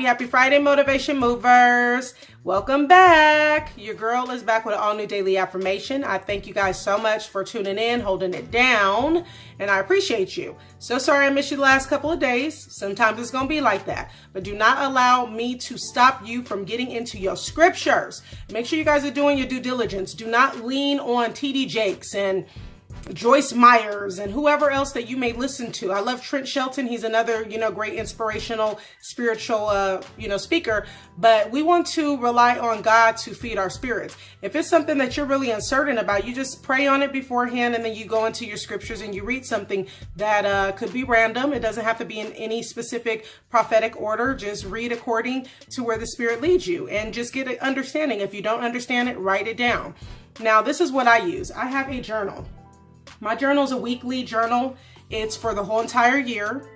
Happy Friday, Motivation Movers. Welcome back. Your girl is back with an all new daily affirmation. I thank you guys so much for tuning in, holding it down, and I appreciate you. So sorry I missed you the last couple of days. Sometimes it's going to be like that, but do not allow me to stop you from getting into your scriptures. Make sure you guys are doing your due diligence. Do not lean on TD Jakes and Joyce Myers and whoever else that you may listen to. I love Trent Shelton. He's another, great inspirational, spiritual, speaker. But we want to rely on God to feed our spirits. If it's something that you're really uncertain about, you just pray on it beforehand, and then you go into your scriptures and you read something that could be random. It doesn't have to be in any specific prophetic order. Just read according to where the Spirit leads you and just get an understanding. If you don't understand it, write it down. Now, this is what I use. I have a journal. My journal is a weekly journal. It's for the whole entire year.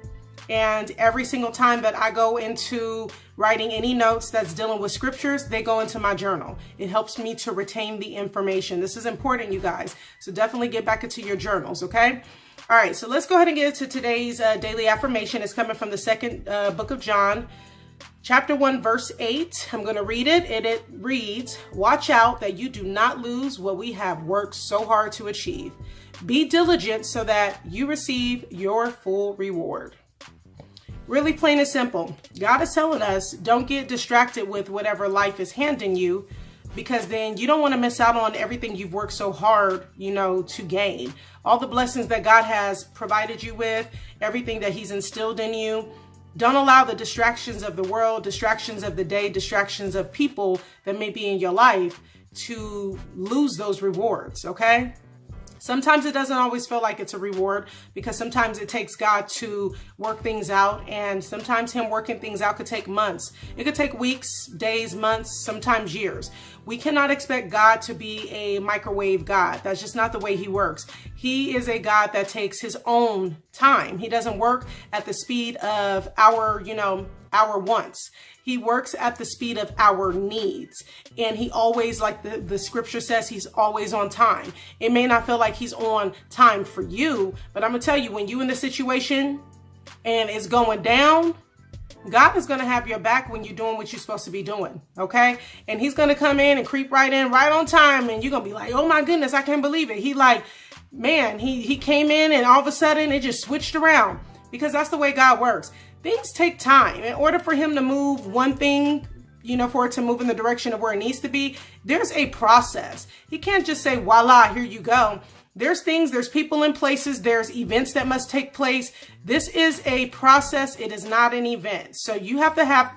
And every single time that I go into writing any notes that's dealing with scriptures, they go into my journal. It helps me to retain the information. This is important, you guys. So definitely get back into your journals, okay? All right, so let's go ahead and get into today's daily affirmation. It's coming from the second book of John, chapter 1, verse 8. I'm going to read it, and it reads, "Watch out that you do not lose what we have worked so hard to achieve. Be diligent so that you receive your full reward." Really plain and simple. God is telling us, don't get distracted with whatever life is handing you, because then you don't want to miss out on everything you've worked so hard, to gain. All the blessings that God has provided you with, everything that He's instilled in you. Don't allow the distractions of the world, distractions of the day, distractions of people that may be in your life to lose those rewards, okay? Sometimes it doesn't always feel like it's a reward, because sometimes it takes God to work things out, and sometimes Him working things out could take months. It could take weeks, days, months, sometimes years. We cannot expect God to be a microwave God. That's just not the way He works. He is a God that takes His own time. He doesn't work at the speed of our wants. He works at the speed of our needs. And He always, like the scripture says, He's always on time. It may not feel like He's on time for you, but I'm going to tell you, when you're in the situation and it's going down, God is going to have your back when you're doing what you're supposed to be doing, okay? And He's going to come in and creep right in right on time, and you're going to be like, oh my goodness, I can't believe it. He came in and all of a sudden it just switched around, because that's the way God works. Things take time. In order for Him to move one thing, for it to move in the direction of where it needs to be, there's a process. He can't just say, voila, here you go. There's things, there's people and places, there's events that must take place. This is a process. It is not an event. So you have to have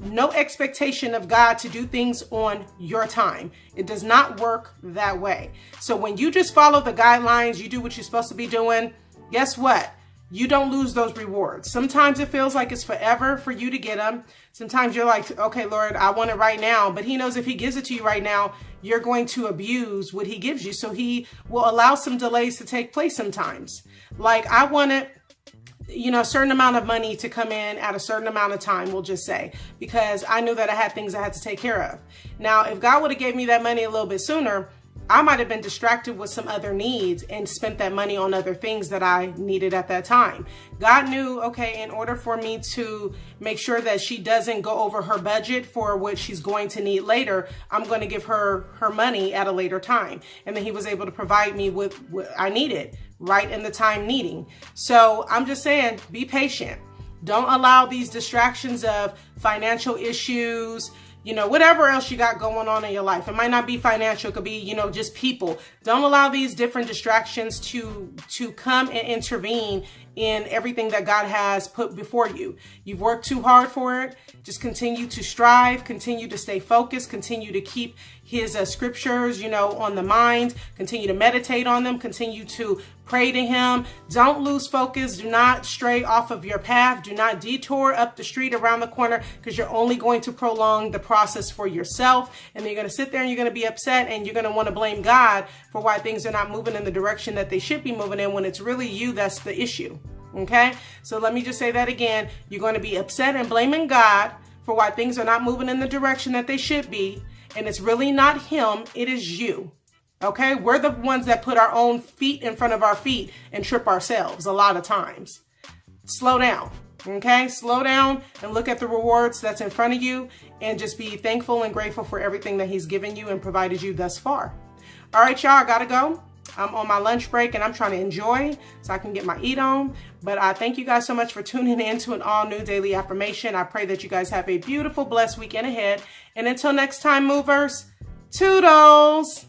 no expectation of God to do things on your time. It does not work that way. So when you just follow the guidelines, you do what you're supposed to be doing, guess what? You don't lose those rewards. Sometimes it feels like it's forever for you to get them. Sometimes you're like, okay, Lord, I want it right now. But He knows if He gives it to you right now, you're going to abuse what He gives you. So He will allow some delays to take place sometimes. Like, I wanted, a certain amount of money to come in at a certain amount of time, we'll just say, because I knew that I had things I had to take care of. Now, if God would have gave me that money a little bit sooner, I might have been distracted with some other needs and spent that money on other things that I needed at that time. God knew, okay, in order for me to make sure that she doesn't go over her budget for what she's going to need later, I'm going to give her her money at a later time. And then He was able to provide me with what I needed right in the time needing. So I'm just saying, be patient. Don't allow these distractions of financial issues, whatever else you got going on in your life. It might not be financial. It could be, just people. Don't allow these different distractions to come and intervene in everything that God has put before you. You've worked too hard for it. Just continue to strive, continue to stay focused, continue to keep His scriptures, on the mind, continue to meditate on them, continue to pray to Him. Don't lose focus. Do not stray off of your path. Do not detour up the street around the corner, because you're only going to prolong the process for yourself. And then you're going to sit there and you're going to be upset, and you're going to want to blame God for why things are not moving in the direction that they should be moving in, when it's really you that's the issue. Okay, so let me just say that again. You're going to be upset and blaming God for why things are not moving in the direction that they should be. And it's really not him, it is you. Okay? We're the ones that put our own feet in front of our feet and trip ourselves a lot of times. Slow down. Okay? Slow down and look at the rewards that's in front of you and just be thankful and grateful for everything that he's given you and provided you thus far. All right, y'all, I gotta go. I'm on my lunch break and I'm trying to enjoy so I can get my eat on. But I thank you guys so much for tuning in to an all new daily affirmation. I pray that you guys have a beautiful, blessed weekend ahead. And until next time, movers, toodles.